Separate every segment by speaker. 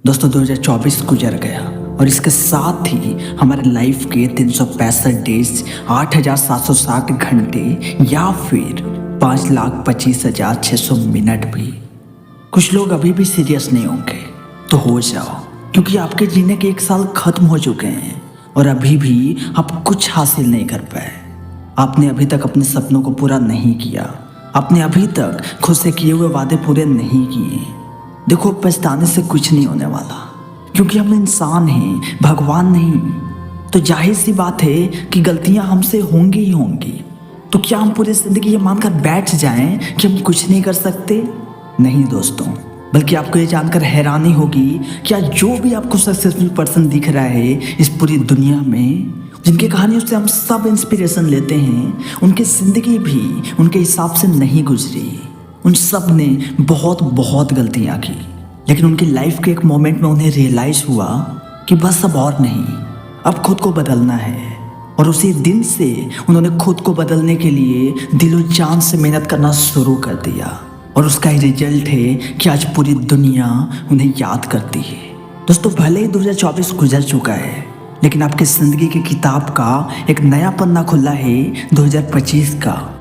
Speaker 1: दोस्तों 2024 गुजर गया और इसके साथ ही हमारे लाइफ के 365 डेज, 8,760 घंटे या फिर 5,25,600 मिनट भी। कुछ लोग अभी भी सीरियस नहीं होंगे, तो हो जाओ, क्योंकि आपके जीने के 1 साल खत्म हो चुके हैं और अभी भी आप कुछ हासिल नहीं कर पाए। आपने अभी तक अपने सपनों को पूरा नहीं किया, आपने अभी तक खुद से किए हुए वादे पूरे नहीं किए। देखो, पछताने से कुछ नहीं होने वाला, क्योंकि हम इंसान हैं, भगवान नहीं। तो जाहिर सी बात है कि गलतियां हमसे होंगी ही होंगी। तो क्या हम पूरी जिंदगी ये मानकर बैठ जाएं कि हम कुछ नहीं कर सकते? नहीं दोस्तों, बल्कि आपको ये जानकर हैरानी होगी कि आज जो भी आपको सक्सेसफुल पर्सन दिख रहा है इस पूरी दुनिया में, जिनकी कहानियों से हम सब इंस्पिरेशन लेते हैं, उनकी जिंदगी भी उनके हिसाब से नहीं गुजरी। उन सब ने बहुत गलतियां की, लेकिन उनकी लाइफ के एक मोमेंट में उन्हें रियलाइज हुआ कि बस अब और नहीं, अब खुद को बदलना है। और उसी दिन से उन्होंने खुद को बदलने के लिए दिलो जान से मेहनत करना शुरू कर दिया। और उसका ही रिजल्ट है कि आज पूरी दुनिया उन्हें याद करती है। दोस्तों, भले ही 2024 गुजर चुका है, लेकिन आपकी जिंदगी की किताब का एक नया पन्ना खुला है 2025 का।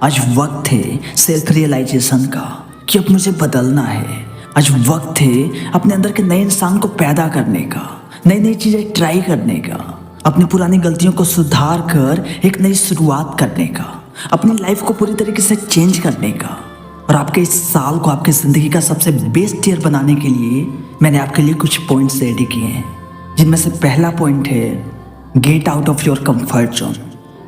Speaker 1: आज वक्त है सेल्फ रियलाइजेशन का कि अब मुझे बदलना है। आज वक्त है अपने अंदर के नए इंसान को पैदा करने का, नई चीज़ें ट्राई करने का, अपनी पुरानी गलतियों को सुधार कर एक नई शुरुआत करने का, अपनी लाइफ को पूरी तरीके से चेंज करने का। और आपके इस साल को आपकी ज़िंदगी का सबसे बेस्ट ईयर बनाने के लिए मैंने आपके लिए कुछ पॉइंट्स रेडी किए हैं, जिनमें से पहला पॉइंट है get out of your comfort zone.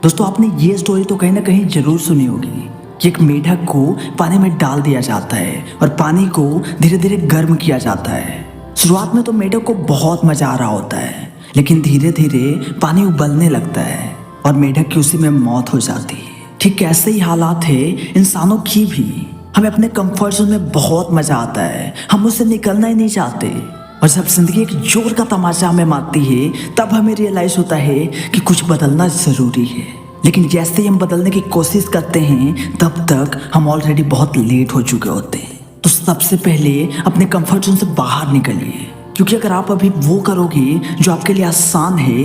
Speaker 1: दोस्तों, आपने ये स्टोरी तो कहीं ना कहीं जरूर सुनी होगी कि एक मेढक को पानी में डाल दिया जाता है और पानी को धीरे धीरे गर्म किया जाता है। शुरुआत में तो मेढक को बहुत मजा आ रहा होता है, लेकिन धीरे धीरे पानी उबलने लगता है और मेढक की उसी में मौत हो जाती है। ठीक ऐसे ही हालात है इंसानों की भी। हमें अपने कंफर्ट जोन में बहुत मजा आता है, हम उससे निकलना ही नहीं चाहते। और जब जिंदगी एक जोर का तमाचा हमें मारती है, तब हमें रियलाइज होता है कि कुछ बदलना जरूरी है। लेकिन जैसे ही हम बदलने की कोशिश करते हैं, तब तक हम ऑलरेडी बहुत लेट हो चुके होते हैं। तो सबसे पहले अपने कंफर्ट जोन से बाहर निकलिए, क्योंकि अगर आप अभी वो करोगे जो आपके लिए आसान है,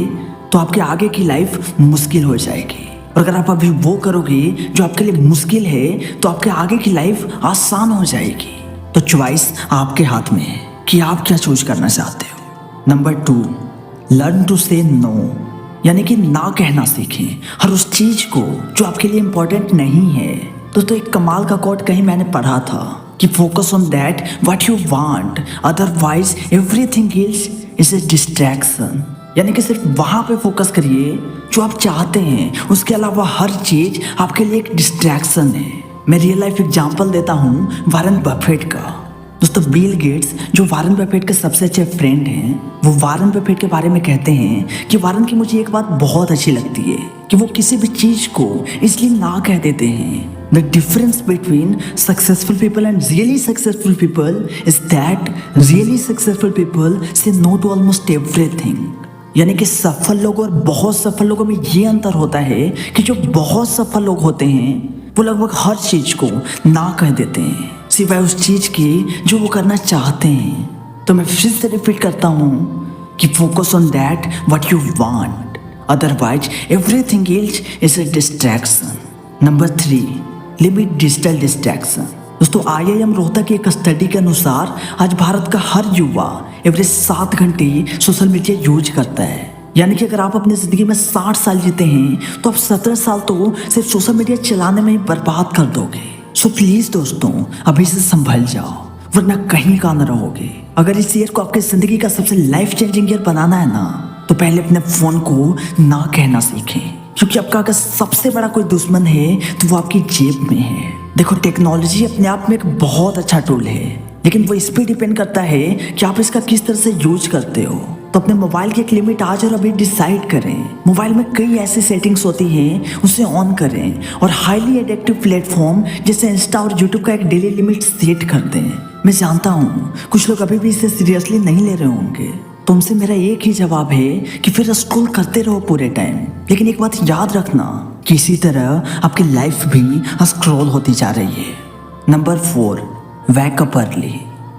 Speaker 1: तो आपके आगे की लाइफ मुश्किल हो जाएगी। और अगर आप अभी वो करोगे जो आपके लिए मुश्किल है, तो आपके आगे की लाइफ आसान हो जाएगी। तो चॉइस आपके हाथ में है कि आप क्या चूज करना चाहते हो। नंबर 2, लर्न टू से नो, यानी कि ना कहना सीखें हर उस चीज को जो आपके लिए इंपॉर्टेंट नहीं है। तो एक कमाल का कोट कहीं मैंने पढ़ा था कि focus on that what you want, otherwise everything else is a distraction. यानी कि सिर्फ वहां पे फोकस करिए जो आप चाहते हैं, उसके अलावा हर चीज आपके लिए एक डिस्ट्रैक्शन है। मैं रियल लाइफ एग्जांपल देता हूँ वॉरेन बफेट का। दोस्तों, बिल गेट्स जो वॉरेन बफेट के सबसे अच्छे फ्रेंड हैं, वो वॉरेन बफेट के बारे में कहते हैं कि वॉरेन की मुझे एक बात बहुत अच्छी लगती है कि वो किसी भी चीज को इसलिए ना कह देते हैं। The difference between successful people and really successful people is that really successful people say no to almost everything। यानी कि सफल लोगों और बहुत सफल लोगों में ये अंतर होता है कि जो बहुत सफल लोग होते हैं वो लगभग हर चीज को ना कह देते हैं, सिवाय उस चीज के जो वो करना चाहते हैं। तो मैं फिर से रिपीट करता हूँ कि focus on that what you want, otherwise everything else is a distraction. Number 3, limit digital distraction. दोस्तों, IIM रोहतक की एक स्टडी के अनुसार आज भारत का हर युवा एवरेज 7 घंटे सोशल मीडिया यूज करता है। यानी कि अगर आप अपनी जिंदगी में 60 साल जीते हैं, तो आप 17 साल तो सिर्फ सोशल मीडिया चलाने में ही बर्बाद कर दोगे। सो प्लीज दोस्तों, अभी से संभल जाओ, वरना कहीं का न रहोगे। अगर इस ईयर को आपकी जिंदगी का सबसे लाइफ चेंजिंग ईयर बनाना है ना, तो पहले अपने फोन को ना कहना सीखें, क्योंकि आपका अगर सबसे बड़ा कोई दुश्मन है तो वो आपकी जेब में है। देखो, टेक्नोलॉजी अपने आप में एक बहुत अच्छा टूल है, लेकिन वो इस पे डिपेंड करता है कि आप इसका किस तरह से यूज करते हो। तो अपने मोबाइल की एक लिमिट आज और अभी डिसाइड करें। मोबाइल में कई ऐसी सेटिंग्स होती हैं, उसे ऑन करें और हाईली एडिक्टिव प्लेटफॉर्म जैसे इंस्टा और यूट्यूब का एक डेली लिमिट सेट कर दें। मैं जानता हूँ कुछ लोग अभी भी इसे सीरियसली नहीं ले रहे होंगे। तुमसे मेरा एक ही जवाब है कि फिर स्क्रॉल करते रहो पूरे टाइम, लेकिन एक बात याद रखना कि इसी तरह आपकी लाइफ भी स्क्रॉल होती जा रही है। Number 4, wake up early.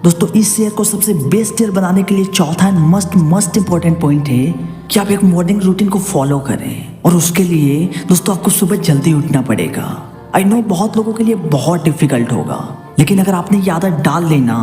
Speaker 1: दोस्तों इस ईयर को सबसे बेस्ट ईयर बनाने के लिए चौथा एंड मस्ट इम्पोर्टेंट पॉइंट है कि आप एक मॉर्निंग रूटीन को फॉलो करें। और उसके लिए दोस्तों आपको सुबह जल्दी उठना पड़ेगा। आई नो बहुत लोगों के लिए बहुत डिफिकल्ट होगा, लेकिन अगर आपने ये आदत डाल लेना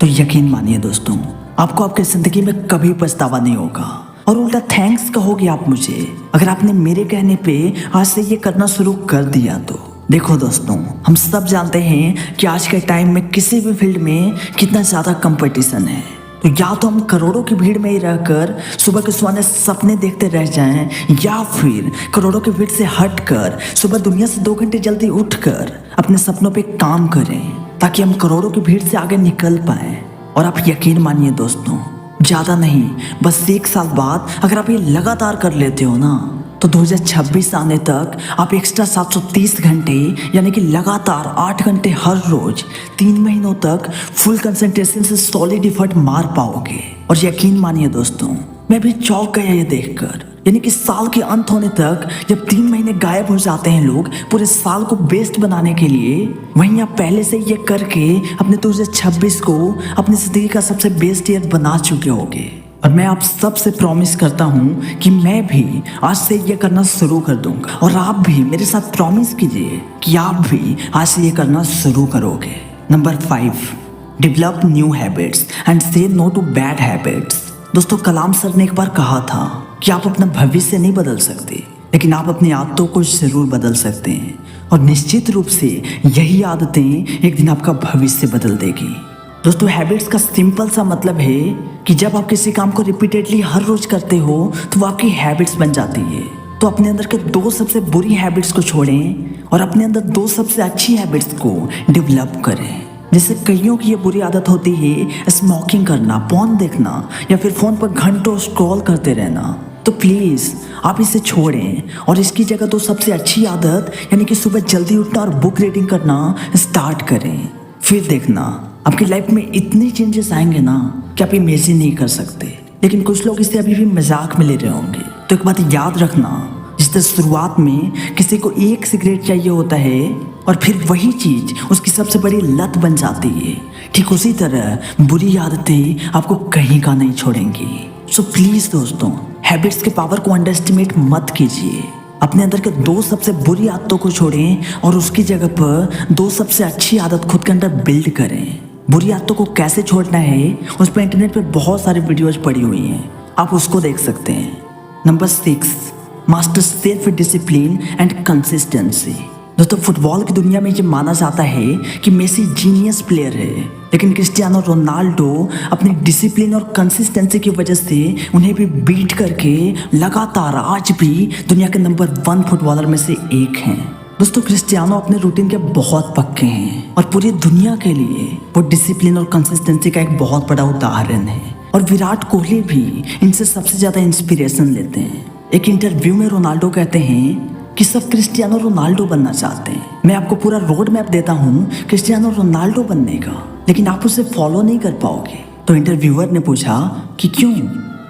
Speaker 1: तो यकीन मानिए दोस्तों, आपको आपकी जिंदगी में कभी पछतावा नहीं होगा। और उल्टा थैंक्स कहोगे आप मुझे अगर आपने मेरे कहने पे आज से ये करना शुरू कर दिया तो। देखो दोस्तों, हम सब जानते हैं कि आज के टाइम में किसी भी फील्ड में कितना ज़्यादा कंपटीशन है। तो या तो हम करोड़ों की भीड़ में ही रहकर सुबह के सुहाने सपने देखते रह जाएं, या फिर करोड़ों की भीड़ से हटकर सुबह दुनिया से 2 घंटे जल्दी उठकर अपने सपनों पे काम करें, ताकि हम करोड़ों की भीड़ से आगे निकल पाएं। और आप यकीन मानिए दोस्तों, ज़्यादा नहीं बस 1 साल बाद अगर आप ये लगातार कर लेते हो ना, तो 2026 आने तक आप एक्स्ट्रा 730 घंटे यानी कि लगातार 8 घंटे हर रोज 3 महीनों तक फुल कंसंट्रेशन से सॉलिड एफर्ट मार पाओगे। और यकीन मानिए दोस्तों, मैं भी चौंक गया ये देखकर। यानी कि साल के अंत होने तक जब 3 महीने गायब हो जाते हैं लोग पूरे साल को बेस्ट बनाने के लिए, वहीं आप पहले से ये करके अपने 2026 को अपनी जिंदगी का सबसे बेस्ट ईयर बना चुके होगे। और मैं आप सबसे प्रॉमिस करता हूँ कि मैं भी आज से ये करना शुरू कर दूंगा। और आप भी मेरे साथ प्रॉमिस कीजिए कि आप भी आज से ये करना शुरू करोगे। Number 5, develop new habits and से नो टू बैड हैबिट्स। दोस्तों कलाम सर ने एक बार कहा था कि आप अपना भविष्य नहीं बदल सकते, लेकिन आप अपनी आदतों को जरूर बदल सकते हैं। और निश्चित रूप से यही आदतें एक दिन आपका भविष्य बदल देगी। दोस्तों हैबिट्स का सिंपल सा मतलब है कि जब आप किसी काम को रिपीटेडली हर रोज करते हो तो वो आपकी हैबिट्स बन जाती है। तो अपने अंदर के 2 सबसे बुरी हैबिट्स को छोड़ें और अपने अंदर 2 सबसे अच्छी हैबिट्स को डेवलप करें। जैसे कईयों की ये बुरी आदत होती है स्मोकिंग करना, पॉर्न देखना या फिर फोन पर घंटों स्क्रॉल करते रहना। तो प्लीज आप इसे छोड़ें और इसकी जगह 2 सबसे अच्छी आदत यानी कि सुबह जल्दी उठना और बुक रीडिंग करना स्टार्ट करें। फिर देखना आपकी लाइफ में इतने चेंजेस आएंगे ना कि आप इमेजिन नहीं कर सकते। लेकिन कुछ लोग इसे अभी भी मजाक में ले रहे होंगे। तो एक बात याद रखना, जिस तरह शुरुआत में किसी को 1 सिगरेट चाहिए होता है और फिर वही चीज उसकी सबसे बड़ी लत बन जाती है, ठीक उसी तरह बुरी आदतें आपको कहीं का नहीं छोड़ेंगी। सो प्लीज दोस्तों, हैबिट्स के पावर को अंडरएस्टिमेट मत कीजिए। अपने अंदर के 2 सबसे बुरी आदतों को छोड़ें और उसकी जगह पर 2 सबसे अच्छी आदत खुद के अंदर बिल्ड करें। बुरी आदतों को कैसे छोड़ना है उस पर इंटरनेट पे बहुत सारी वीडियोज पड़ी हुई हैं, आप उसको देख सकते हैं। Number 6, master self discipline and consistency. दोस्तों फुटबॉल की दुनिया में ये माना जाता है कि मेसी जीनियस प्लेयर है, लेकिन क्रिस्टियानो रोनाल्डो अपनी डिसिप्लिन और कंसिस्टेंसी की वजह से उन्हें भी बीट करके लगातार आज भी दुनिया के नंबर 1 फुटबॉलर में से एक हैं। दोस्तों क्रिस्टियानो अपने रूटीन के बहुत पक्के हैं और पूरी दुनिया के लिए वो डिसिप्लिन और कंसिस्टेंसी का एक बहुत बड़ा उदाहरण है। और विराट कोहली भी इनसे सबसे ज्यादा इंस्पिरेशन लेते हैं। एक इंटरव्यू में रोनाल्डो कहते हैं कि सब क्रिस्टियानो रोनाल्डो बनना चाहते हैं। मैं आपको पूरा रोड मैप देता हूँ क्रिस्टियानो रोनाल्डो बनने का, लेकिन आप उसे फॉलो नहीं कर पाओगे। तो इंटरव्यूअर ने पूछा कि क्यों?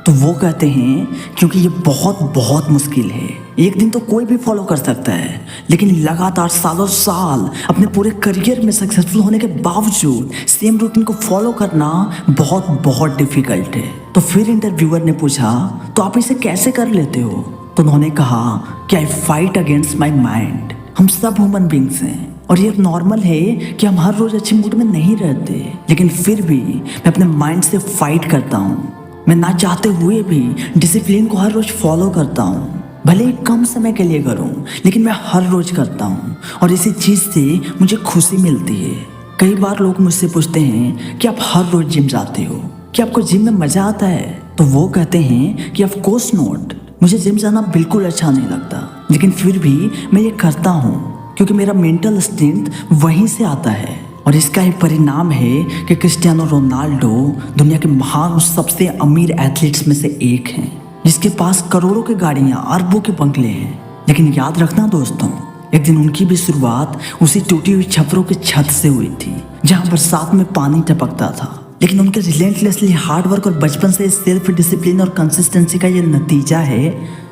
Speaker 1: तो वो कहते हैं क्योंकि ये बहुत मुश्किल है। एक दिन तो कोई भी फॉलो कर सकता है, लेकिन लगातार सालों साल अपने पूरे करियर में सक्सेसफुल होने के बावजूद सेम रूटीन को फॉलो करना बहुत डिफिकल्ट है। तो फिर इंटरव्यूअर ने पूछा तो आप इसे कैसे कर लेते हो? तो उन्होंने कहा कि आई फाइट अगेंस्ट माई माइंड। हम सब ह्यूमन बींग्स हैं और ये नॉर्मल है कि हम हर रोज अच्छे मूड में नहीं रहते, लेकिन फिर भी मैं अपने माइंड से फाइट करता हूँ। मैं ना चाहते हुए भी डिसिप्लिन को हर रोज फॉलो करता हूँ, भले ही कम समय के लिए करूँ, लेकिन मैं हर रोज करता हूँ और इसी चीज से मुझे खुशी मिलती है। कई बार लोग मुझसे पूछते हैं कि आप हर रोज जिम जाते हो, कि आपको जिम में मजा आता है? तो वो कहते हैं कि ऑफ कोर्स नॉट, मुझे जिम जाना बिल्कुल अच्छा नहीं लगता, लेकिन फिर भी मैं ये करता हूँ क्योंकि मेरा मेंटल स्ट्रेंथ वहीं से आता है। और इसका ही परिणाम है कि क्रिस्टियानो रोनाल्डो दुनिया के महान और सबसे अमीर एथलीट्स में से एक हैं, जिसके पास करोड़ों की गाड़ियां, अरबों के बंगले हैं। लेकिन याद रखना दोस्तों, एक दिन उनकी भी शुरुआत उसी टूटी हुई छपरों की छत से हुई थी, जहां बरसात में पानी टपकता था। लेकिन उनके रिलेंटलेसली हार्ड वर्क और बचपन से सेल्फ डिसिप्लिन और कंसिस्टेंसी का ये नतीजा है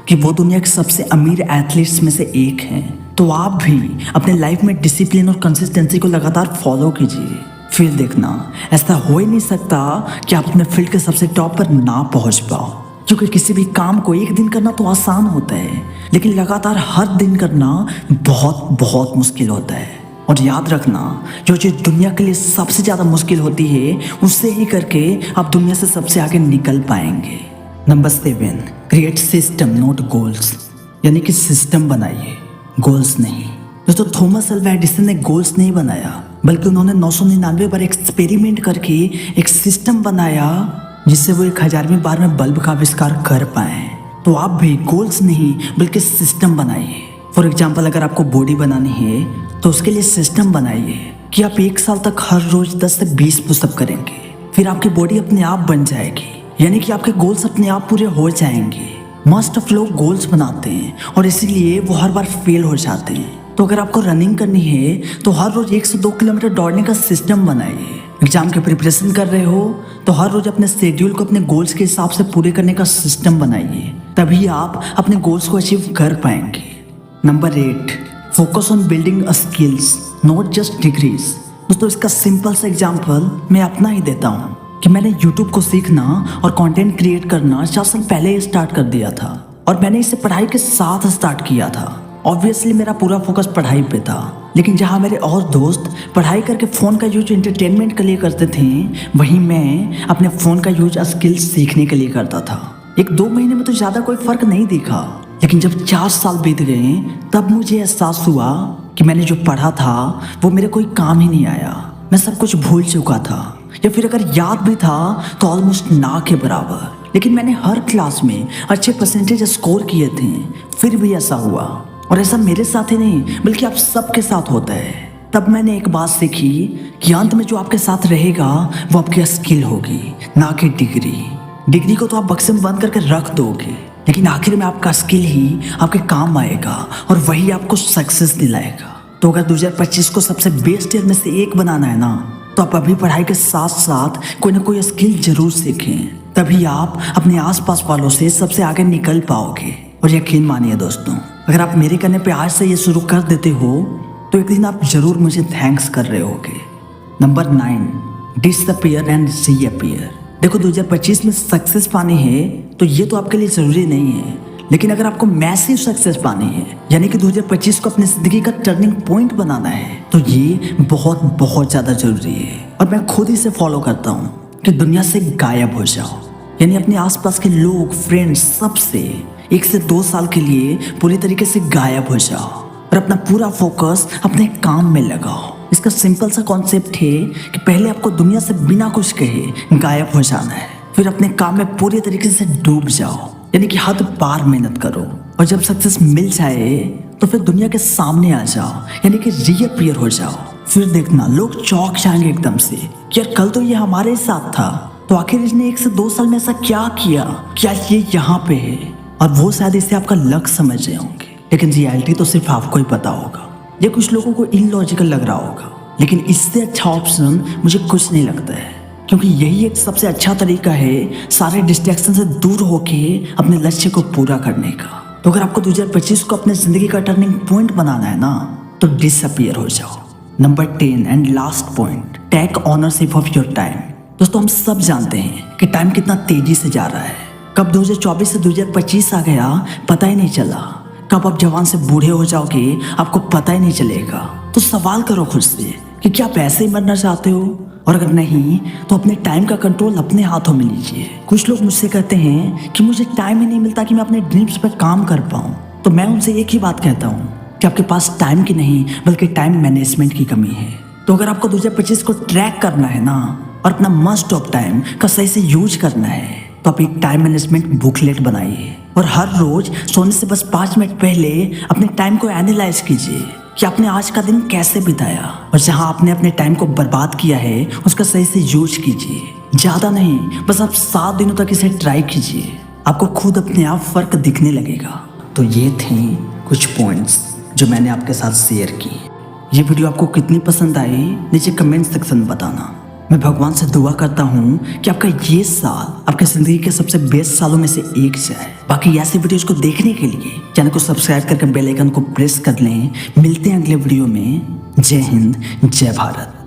Speaker 1: कि वो दुनिया के सबसे अमीर एथलीट्स में से एक हैं। तो आप भी अपने लाइफ में डिसिप्लिन और कंसिस्टेंसी को लगातार फॉलो कीजिए, फिर देखना, ऐसा हो ही नहीं सकता कि आप अपने फील्ड के सबसे टॉप पर ना पहुंच पाओ, क्योंकि किसी भी काम को एक दिन करना तो आसान होता है, लेकिन लगातार हर दिन करना बहुत बहुत मुश्किल होता है। और याद रखना, जो चीज़ दुनिया के लिए सबसे ज़्यादा मुश्किल होती है उससे ही करके आप दुनिया से सबसे आगे निकल पाएंगे। Number 7, create system not goals, यानी कि सिस्टम बनाइए, गोल्स नहीं। दोस्तों, थॉमस अल्वा एडिसन ने गोल्स नहीं बनाया, बल्कि उन्होंने 999 बार एक्सपेरिमेंट करके एक सिस्टम बनाया जिससे वो 1000वीं बार में बल्ब का आविष्कार कर पाए। तो आप भी गोल्स नहीं बल्कि सिस्टम बनाइए। फॉर एग्जाम्पल, अगर आपको बॉडी बनानी है तो उसके लिए सिस्टम बनाइए कि आप 1 साल तक हर रोज 10 से 20 पुशअप करेंगे, फिर आपकी बॉडी अपने आप बन जाएगी, यानी कि आपके गोल्स अपने आप पूरे हो जाएंगे। मोस्ट ऑफ लोग गोल्स बनाते हैं और इसीलिए वो हर बार फेल हो जाते हैं। तो अगर आपको रनिंग करनी है तो हर रोज 1 से 2 किलोमीटर दौड़ने का सिस्टम बनाइए। एग्जाम की प्रिपरेशन कर रहे हो तो हर रोज अपने शेड्यूल को अपने गोल्स के हिसाब से पूरे करने का सिस्टम बनाइए, तभी आप अपने गोल्स को अचीव कर पाएंगे। Number 8, focus on building skills not just degrees. दोस्तों, इसका सिंपल सा एग्जाम्पल मैं अपना ही देता हूँ कि मैंने यूट्यूब को सीखना और कंटेंट क्रिएट करना 4 साल पहले स्टार्ट कर दिया था, और मैंने इसे पढ़ाई के साथ स्टार्ट किया था। ऑब्वियसली मेरा पूरा फोकस पढ़ाई पे था, लेकिन जहाँ मेरे और दोस्त पढ़ाई करके फ़ोन का यूज एंटरटेनमेंट के लिए करते थे, वहीं मैं अपने फ़ोन का यूज स्किल्स सीखने के लिए करता था। 1-2 महीने में तो ज़्यादा कोई फ़र्क नहीं दिखा, लेकिन जब 4 साल बीत गए तब मुझे एहसास हुआ कि मैंने जो पढ़ा था वो मेरे कोई काम ही नहीं आया। मैं सब कुछ भूल चुका था, या फिर अगर याद भी था तो ऑलमोस्ट ना के बराबर। लेकिन मैंने हर क्लास में अच्छे परसेंटेज स्कोर किए थे, फिर भी ऐसा हुआ। और ऐसा मेरे साथ ही नहीं बल्कि आप सबके साथ होता है। तब मैंने एक बात सीखी कि अंत में जो आपके साथ रहेगा वो आपकी स्किल होगी, ना कि डिग्री। डिग्री को तो आप बक्से में बंद करके रख दोगे, लेकिन आखिर में आपका स्किल ही आपके काम आएगा और वही आपको सक्सेस दिलाएगा। तो अगर 2025 को सबसे बेस्ट ईयर में से एक बनाना है ना, तो आप अभी पढ़ाई के साथ साथ कोई ना कोई स्किल जरूर सीखें, तभी आप अपने आसपास वालों से सबसे आगे निकल पाओगे। और यकीन मानिए दोस्तों, अगर आप मेरे कहने पे आज से ये शुरू कर देते हो तो एक दिन आप जरूर मुझे थैंक्स कर रहे होगे। Number 9, disappear and reappear. देखो, 2025 में सक्सेस पानी है तो ये तो आपके लिए जरूरी नहीं है, लेकिन अगर आपको मैसिव सक्सेस पानी है, यानी कि 2025 को अपनी जिंदगी का टर्निंग पॉइंट बनाना है, तो ये बहुत बहुत ज्यादा जरूरी है। और मैं खुद इसे फॉलो करता हूँ कि दुनिया से गायब हो जाओ, यानी अपने आसपास के लोग, फ्रेंड्स, सबसे 1 से 2 साल के लिए पूरी तरीके से गायब हो जाओ और अपना पूरा फोकस अपने काम में लगाओ। इसका सिंपल सा कॉन्सेप्ट है कि पहले आपको दुनिया से बिना कुछ कहे गायब हो जाना है, फिर अपने काम में पूरी तरीके से डूब जाओ, यानी कि हद पार मेहनत करो। और जब सक्सेस मिल जाए तो फिर दुनिया के सामने आ जाओ, यानी कि रीअपीयर हो जाओ। फिर देखना, लोग चौंक जाएंगे एकदम से कि यार कल तो ये हमारे साथ था, तो आखिर इसने 1 से 2 साल में ऐसा क्या किया, क्या ये यहाँ पे है। और वो शायद इसे आपका लक समझ रहे होंगे, लेकिन रियलिटी तो सिर्फ आपको ही पता होगा। ये कुछ लोगों को इलॉजिकल लग रहा होगा, लेकिन इससे अच्छा ऑप्शन मुझे कुछ नहीं लगता है, क्योंकि यही एक सबसे अच्छा तरीका है सारे डिस्ट्रैक्शन से दूर होके अपने लक्ष्य को पूरा करने का। तो अगर आपको 2025 को अपने जिंदगी का टर्निंग पॉइंट बनाना है ना, तो डिसअपीयर हो जाओ। Number 10 and last point, take ownership of your time. दोस्तों, हम सब जानते हैं कि टाइम कितना तेजी से जा रहा है। कब 2024 से 2025 आ गया पता ही नहीं चला, कब आप जवान से बूढ़े हो जाओगे आपको पता ही नहीं चलेगा। तो सवाल करो खुद से कि क्या आप ऐसे ही मरना चाहते हो, और अगर नहीं तो अपने टाइम का कंट्रोल अपने हाथों में लीजिए। कुछ लोग मुझसे कहते हैं कि मुझे टाइम ही नहीं मिलता कि मैं अपने ड्रीम्स पर काम कर पाऊँ, तो मैं उनसे एक ही बात कहता हूँ कि आपके पास टाइम की नहीं बल्कि टाइम मैनेजमेंट की कमी है। तो अगर आपको 2025 को ट्रैक करना है ना, और अपना मस्ट ऑफ टाइम का सही से यूज करना है, तो आप एक टाइम मैनेजमेंट बुकलेट बनाइए और हर रोज सोने से बस 5 मिनट पहले अपने टाइम को एनालाइज कीजिए कि आपने आज का दिन कैसे बिताया, और जहां आपने अपने टाइम को बर्बाद किया है उसका सही से यूज कीजिए। ज्यादा नहीं, बस आप 7 दिनों तक इसे ट्राई कीजिए, आपको खुद अपने आप फर्क दिखने लगेगा। तो ये थे कुछ पॉइंट्स जो मैंने आपके साथ शेयर की। ये वीडियो आपको कितनी पसंद आई नीचे कमेंट सेक्शन में बताना। मैं भगवान से दुआ करता हूँ कि आपका ये साल आपकी जिंदगी के सबसे बेस्ट सालों में से एक जाए। बाकी ऐसे वीडियोस को देखने के लिए चैनल को सब्सक्राइब करके बेल आइकन को प्रेस कर लें। मिलते हैं अगले वीडियो में। जय हिंद, जय भारत।